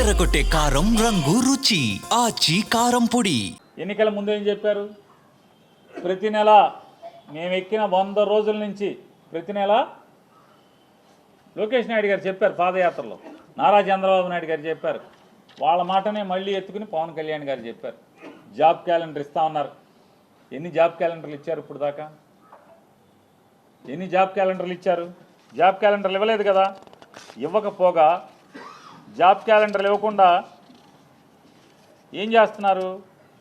అదరగొట్టే కారం రంగు రుచి ఆచి కారం పొడి. ఎన్నికల ముందు ఏం చెప్పారు? ప్రతి నెల మేము ఎక్కిన 100 రోజుల నుంచి ప్రతి నెల లోకేష్ నాయుడు గారు చెప్పారు, పాదయాత్రలో నారా చంద్రబాబు నాయుడు గారు చెప్పారు, వాళ్ళ మాటనే మళ్ళీ ఎత్తుకుని పవన్ కళ్యాణ్ గారు చెప్పారు. జాబ్ క్యాలెండర్ ఇస్తా ఉన్నారు. ఎన్ని జాబ్ క్యాలెండర్లు ఇచ్చారు ఇప్పుడు దాకా? ఎన్ని జాబ్ క్యాలెండర్లు ఇచ్చారు? జాబ్ క్యాలెండర్లు ఇవ్వలేదు కదా. ఇవ్వకపోగా జాబ్ క్యాలెండర్లు ఇవ్వకుండా ఏం చేస్తున్నారు?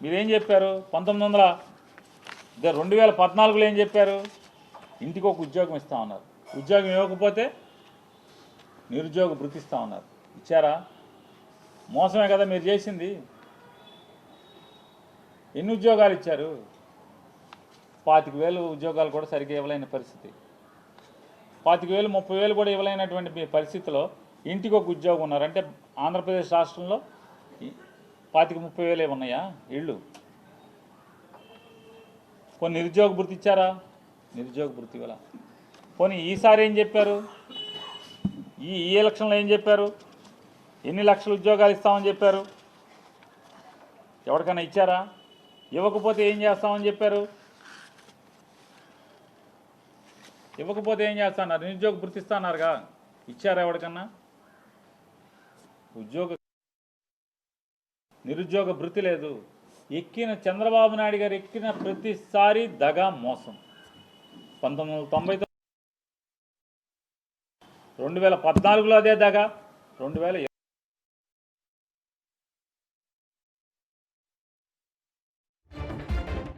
మీరేం చెప్పారు? 2014లో ఏం చెప్పారు? ఇంటికి ఒక ఉద్యోగం ఇస్తా ఉన్నారు. ఉద్యోగం ఇవ్వకపోతే నిరుద్యోగ భృతి ఇస్తా ఉన్నారు. ఇచ్చారా? మోసమే కదా మీరు చేసింది. ఎన్ని ఉద్యోగాలు ఇచ్చారు? 25,000 ఉద్యోగాలు కూడా సరిగ్గా ఇవ్వలేని పరిస్థితి. 25,000 30,000 కూడా ఇవ్వలేనటువంటి మీ పరిస్థితిలో ఇంటికి ఒక ఉద్యోగం ఉన్నారు అంటే ఆంధ్రప్రదేశ్ రాష్ట్రంలో 25,000-30,000 ఉన్నాయా ఇళ్ళు? కొన్ని నిరుద్యోగ భృతి ఇచ్చారా? నిరుద్యోగ భృతి ఇవ్వాల. పోనీ ఈసారి ఏం చెప్పారు? ఈ ఎలక్షన్లో ఏం చెప్పారు? ఎన్ని లక్షల ఉద్యోగాలు ఇస్తామని చెప్పారు? ఎవరికైనా ఇచ్చారా? ఇవ్వకపోతే ఏం చేస్తామని చెప్పారు? ఇవ్వకపోతే ఏం చేస్తున్నారు? నిరుద్యోగ భృతి ఇస్తాన్నారుగా, ఇచ్చారా ఎవరికన్నా? నిరుద్యోగ భృతి లేదు. ఎక్కిన చంద్రబాబు నాయుడు గారు ఎక్కిన ప్రతిసారి దగా మోసం. 1990 2014లో అదే దగా, 2020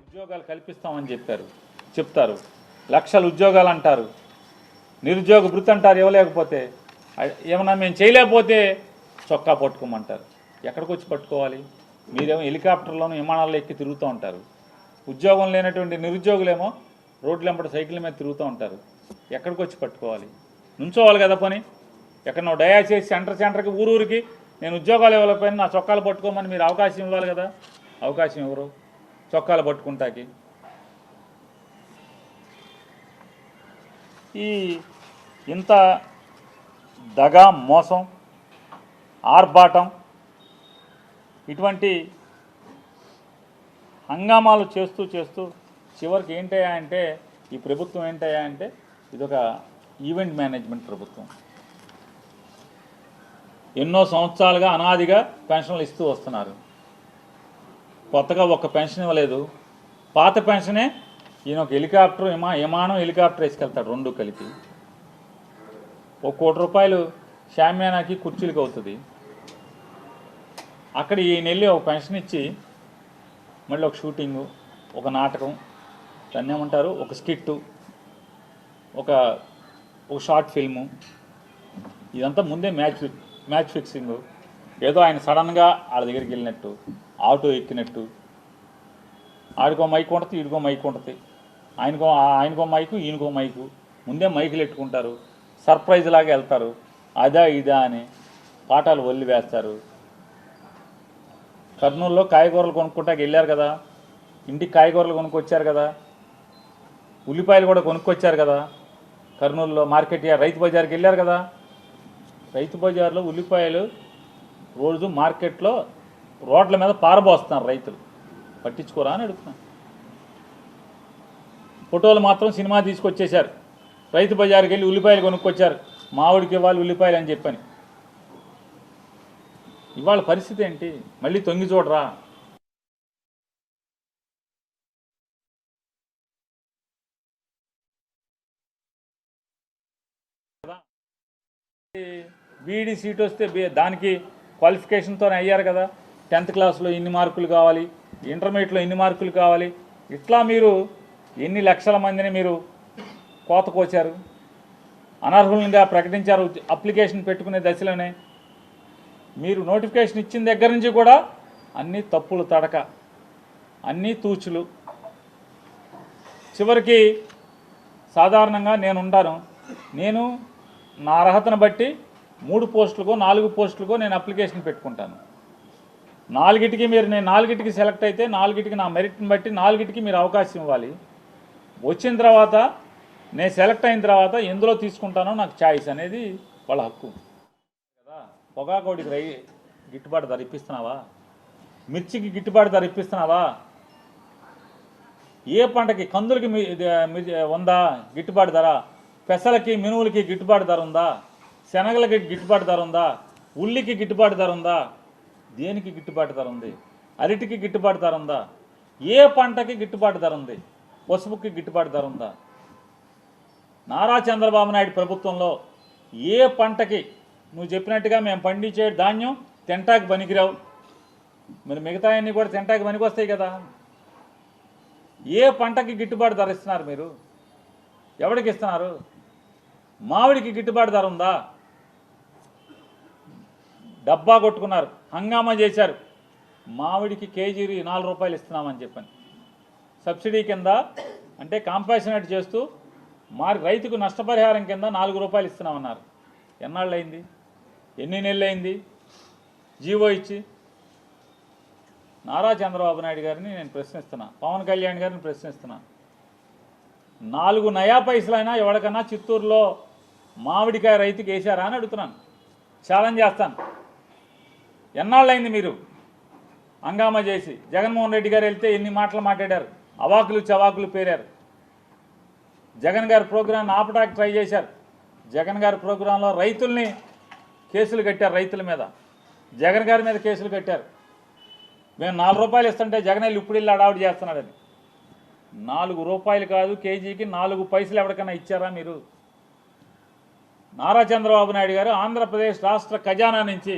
ఉద్యోగాలు కల్పిస్తామని చెప్తారు. లక్షల ఉద్యోగాలు అంటారు. నిరుద్యోగ భృతి అంటారు. ఇవ్వలేకపోతే ఏమన్నా మేము చేయలేకపోతే చొక్కా పట్టుకోమంటారు. ఎక్కడికి వచ్చి పట్టుకోవాలి? మీరేమో హెలికాప్టర్లోనూ విమానాల్లో ఎక్కి తిరుగుతూ ఉంటారు. ఉద్యోగం లేనటువంటి నిరుద్యోగులేమో రోడ్ల వెంబడి సైకిల్ మీద తిరుగుతూ ఉంటారు. ఎక్కడికి వచ్చి పట్టుకోవాలి? నుంచోవాలి కదా పని. ఎక్కడో దయచేసి సెంటర్కి ఊరూరికి నేను ఉద్యోగాలు ఇవ్వలేకపోయినా నా చొక్కాలు పట్టుకోమని మీరు అవకాశం ఇవ్వాలి కదా. అవకాశం ఎవరు? చొక్కాలు పట్టుకుంటాకి. ఈ ఇంత దగా మోసం, ఆర్భాటం, ఇటువంటి హంగామాలు చేస్తూ చివరికి ఏంటయ్యా అంటే ఈ ప్రభుత్వం ఏంటయ్యా అంటే ఇదొక ఈవెంట్ మేనేజ్మెంట్ ప్రభుత్వం. ఎన్నో సంవత్సరాలుగా అనాదిగా పెన్షన్లు ఇస్తూ వస్తున్నారు. కొత్తగా ఒక్క పెన్షన్ ఇవ్వలేదు. పాత పెన్షనే ఈయన ఒక హెలికాప్టర్ విమానం హెలికాప్టర్ వేసుకెళ్తాడు, రెండు కలిపి. ₹1 కోటి షామ్యానాకి కుర్చీలకు అవుతుంది. అక్కడ ఈయన వెళ్ళి ఒక పెన్షన్ ఇచ్చి మళ్ళీ ఒక షూటింగు, ఒక నాటకం, దాన్ని ఏమంటారు, ఒక స్కిట్టు, ఒక షార్ట్ ఫిల్ము, ఇదంతా ముందే మ్యాచ్ ఫిక్సింగు. ఏదో ఆయన సడన్గా వాళ్ళ దగ్గరికి వెళ్ళినట్టు, ఆటో ఎక్కినట్టు, ఆడికో మైక్ ఉంటుంది, ఈడికో మైక్ ఉంటుంది, ఆయనకో మైకు, ఈయనకో మైకు, ముందే మైకులు పెట్టుకుంటారు, సర్ప్రైజ్ లాగా వెళ్తారు. అదా ఇదా అని పాఠాలు వల్లి వేస్తారు. కర్నూలులో కాయగూరలు కొనుక్కుంటాకి వెళ్ళారు కదా, ఇంటికి కాయగూరలు కొనుక్కొచ్చారు కదా, ఉల్లిపాయలు కూడా కొనుక్కొచ్చారు కదా. కర్నూలులో మార్కెట్ రైతు బజార్కి వెళ్ళారు కదా. రైతు బజార్లో ఉల్లిపాయలు రోజు మార్కెట్లో రోడ్ల మీద పారబోస్తున్నారు రైతులు. పట్టించుకోరా అని అడుగుతున్నాను. ఫోటోలు మాత్రం సినిమా తీసుకొచ్చేశారు. రైతు బజార్కి వెళ్ళి ఉల్లిపాయలు కొనుక్కొచ్చారు, మావిడికి ఇవ్వాలి ఉల్లిపాయలు అని చెప్పని. ఇవాళ పరిస్థితి ఏంటి? మళ్ళీ తొంగి చూడరా? బీఈడీ సీట్ వస్తే దానికి క్వాలిఫికేషన్తోనే అయ్యారు కదా. 10th క్లాస్లో ఇన్ని మార్కులు కావాలి, ఇంటర్మీడియట్లో ఇన్ని మార్కులు కావాలి. ఇట్లా మీరు ఎన్ని లక్షల మందిని మీరు కోతకోచారు, అనర్హులుగా ప్రకటించారు. అప్లికేషన్ పెట్టుకునే దశలోనే మీరు నోటిఫికేషన్ ఇచ్చిన దగ్గర నుంచి కూడా అన్నీ తప్పులు తడక, అన్నీ తూచులు. చివరికి సాధారణంగా నేను నా అర్హతను బట్టి 3 పోస్టులకో 4 పోస్టులకో నేను అప్లికేషన్ పెట్టుకుంటాను. 4టికి నేను 4టికి సెలెక్ట్ అయితే 4టికి నా మెరిట్ని బట్టి 4టికి మీరు అవకాశం ఇవ్వాలి. వచ్చిన తర్వాత నేను సెలెక్ట్ అయిన తర్వాత ఎందులో తీసుకుంటానో నాకు ఛాయిస్ అనేది వాళ్ళ హక్కు కదా. పొగాకోడికి గిట్టుబాటు ధర ఇప్పిస్తున్నావా? మిర్చికి గిట్టుబాటు ధర ఇప్పిస్తున్నావా? ఏ పంటకి? కందులకి ఉందా గిట్టుబాటు ధర? పెసలకి మినువులకి గిట్టుబాటు ధర ఉందా? శనగలకి గిట్టుబాటు ధర ఉందా? ఉల్లికి గిట్టుబాటు ధర ఉందా? దేనికి గిట్టుబాటు ధర ఉంది? అరటికి గిట్టుబాటు ధర ఉందా? ఏ పంటకి గిట్టుబాటు ధర ఉంది? పసుపుకి గిట్టుబాటు ధర ఉందా? నారా చంద్రబాబు నాయుడు ప్రభుత్వంలో ఏ పంటకి నువ్వు చెప్పినట్టుగా మేము పండించే ధాన్యం తింటాకి పనికిరావు, మరి మిగతా అన్నీ కూడా తింటాకి పనికి వస్తాయి కదా. ఏ పంటకి గిట్టుబాటు ధర ఇస్తున్నారు మీరు? ఎవరికి ఇస్తున్నారు? మామిడికి గిట్టుబాటు ధర ఉందా? డబ్బా కొట్టుకున్నారు, హంగామా చేశారు. మామిడికి కేజీ 4 రూపాయలు ఇస్తున్నామని చెప్పని సబ్సిడీ కింద, అంటే కాంపాషనేట్ చేస్తూ రైతుకు నష్టపరిహారం కింద 4 రూపాయలు ఇస్తున్నామన్నారు. ఎన్నాళ్ళు అయింది? ఎన్ని నెలలు అయింది జీవో ఇచ్చి? నారా చంద్రబాబు నాయుడు గారిని నేను ప్రశ్నిస్తున్నా, పవన్ కళ్యాణ్ గారిని ప్రశ్నిస్తున్నా, 4 నయా పైసలైనా ఎవరికన్నా చిత్తూరులో మామిడికాయ రైతుకి వేశారా అని అడుగుతున్నాను. ఛాలెంజ్ చేస్తాను. ఎన్నాళ్ళైంది మీరు హంగామా చేసి? జగన్మోహన్ రెడ్డి గారు వెళ్తే ఎన్ని మాటలు మాట్లాడారు, అవాకులు చవాకులు పేరారు. జగన్ గారి ప్రోగ్రాంని ఆపడానికి ట్రై చేశారు. జగన్ గారి ప్రోగ్రాంలో రైతుల్ని కేసులు కట్టారు, రైతుల మీద, జగన్ గారి మీద కేసులు కట్టారు. మేము 4 రూపాయలు ఇస్తుంటే జగన్ వెళ్ళి ఇప్పుడు వెళ్ళి అడావుడి చేస్తున్నాడని. 4 రూపాయలు కాదు, కేజీకి 4 పైసలు ఎవరికైనా ఇచ్చారా మీరు? నారా చంద్రబాబు నాయుడు గారు ఆంధ్రప్రదేశ్ రాష్ట్ర ఖజానా నుంచి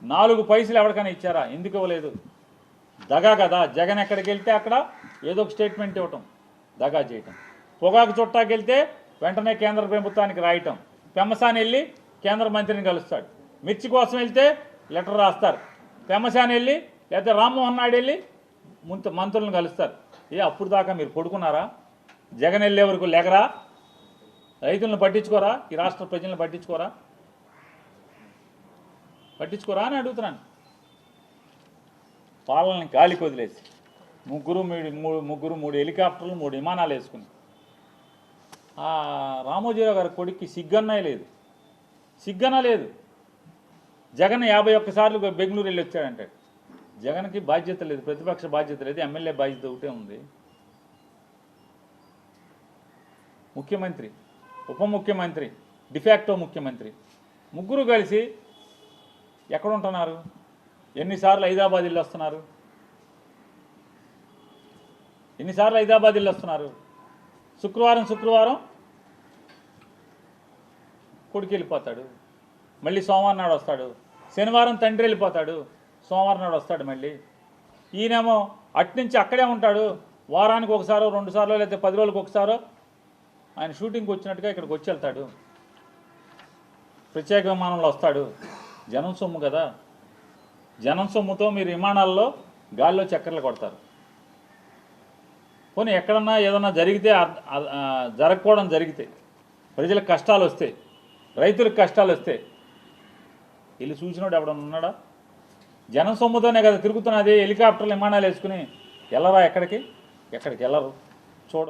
4 పైసలు ఎవరికైనా ఇచ్చారా? ఎందుకు ఇవ్వలేదు? దగా కదా. జగన్ ఎక్కడికి వెళ్తే అక్కడ ఏదో ఒక స్టేట్మెంట్ ఇవ్వటం, దగా చేయటం. పొగాకు చుట్టాకి వెళ్తే వెంటనే కేంద్ర ప్రభుత్వానికి రాయటం. పెమ్మసాని వెళ్ళి కేంద్ర మంత్రిని కలుస్తాడు. మిర్చి కోసం వెళ్తే లెటర్ రాస్తారు. పెమ్మసాని వెళ్ళి లేకపోతే రామ్మోహన్ నాయుడు వెళ్ళి మంత్రులను కలుస్తారు. అప్పుడు దాకా మీరు పడుకున్నారా? జగన్ వెళ్ళే వరకు లేకరా? రైతులను పట్టించుకోరా? ఈ రాష్ట్ర ప్రజలను పట్టించుకోరా అని అడుగుతున్నాను. పాలనని గాలికి వదిలేసి ముగ్గురు 3 హెలికాప్టర్లు 3 విమానాలు వేసుకుని రామోజీరావు గారి కొడుక్కి సిగ్గన్నా లేదు. జగన్ 51 సార్లు బెంగళూరు వెళ్ళి వచ్చాడంటాడు. జగన్కి బాధ్యత లేదు, ప్రతిపక్ష బాధ్యత లేదు, ఎమ్మెల్యే బాధ్యత ఒకటే ఉంది. ముఖ్యమంత్రి, ఉప ముఖ్యమంత్రి, డిఫాక్టో ముఖ్యమంత్రి ముగ్గురు కలిసి ఎక్కడుంటున్నారు? ఎన్నిసార్లు హైదరాబాద్ ఇల్లు వస్తున్నారు? శుక్రవారం కొడుకు వెళ్ళిపోతాడు, మళ్ళీ సోమవారం నాడు వస్తాడు. శనివారం తండ్రి వెళ్ళిపోతాడు, సోమవారం నాడు వస్తాడు మళ్ళీ. ఈయనేమో అట్నుంచి అక్కడే ఉంటాడు. వారానికి ఒకసారో 2 సార్లు లేకపోతే 10 రోజులకు ఒకసారో ఆయన షూటింగ్కి వచ్చినట్టుగా ఇక్కడికి వచ్చి వెళ్తాడు. ప్రత్యేక విమానంలో వస్తాడు. జనం సొమ్ము కదా. జనం సొమ్ముతో మీరు విమానాల్లో గాల్లో చక్కర్లు కొడతారు. పోనీ ఎక్కడన్నా ఏదన్నా జరిగితే, జరగకపోవడం జరిగితే, ప్రజలకు కష్టాలు వస్తే, రైతులకు కష్టాలు వస్తే వెళ్ళి చూసినోడు ఎవడన్నా ఉన్నాడా? జనం సొమ్ముతోనే కదా తిరుగుతున్నది. హెలికాప్టర్లు విమానాలు వేసుకుని వెళ్ళరా? ఎక్కడికి వెళ్ళరు. చూడ